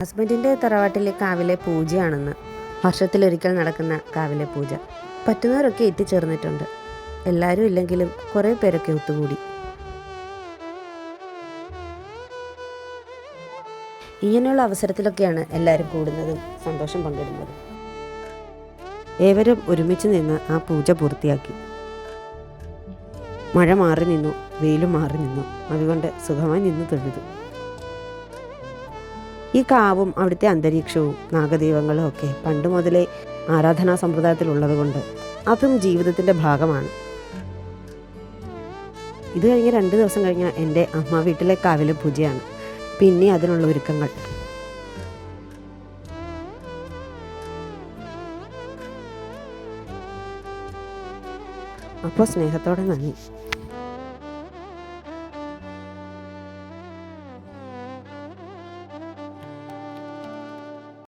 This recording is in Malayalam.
ഹസ്ബൻഡിൻ്റെ തറവാട്ടിലെ കാവിലെ പൂജയാണെന്ന്. വർഷത്തിലൊരിക്കൽ നടക്കുന്ന കാവിലെ പൂജ. പറ്റുന്നവരൊക്കെ എത്തിച്ചേർന്നിട്ടുണ്ട്. എല്ലാവരും ഇല്ലെങ്കിലും കുറേ പേരൊക്കെ ഒത്തുകൂടി. ഇങ്ങനെയുള്ള അവസരത്തിലൊക്കെയാണ് എല്ലാവരും കൂടുന്നതും സന്തോഷം പങ്കിടുന്നതും. ഏവരും ഒരുമിച്ച് നിന്ന് ആ പൂജ പൂർത്തിയാക്കി. മഴ മാറി നിന്നു, വെയിലും മാറി നിന്നു. അതുകൊണ്ട് സുഖമായി നിന്ന് തൊഴുതു. ഈ കാവും അവിടുത്തെ അന്തരീക്ഷവും നാഗദൈവങ്ങളും ഒക്കെ പണ്ട് മുതലേ ആരാധനാ സമ്പ്രദായത്തിലുള്ളത് കൊണ്ട് അതും ജീവിതത്തിൻ്റെ ഭാഗമാണ്. ഇത് കഴിഞ്ഞ് 2 ദിവസം കഴിഞ്ഞാൽ എൻ്റെ അമ്മ വീട്ടിലെ കാവിലെ പൂജയാണ്. പിന്നെ അതിനുള്ള ഒരുക്കങ്ങൾ. അപ്പോൾ സ്നേഹത്തോടെ നന്ദി.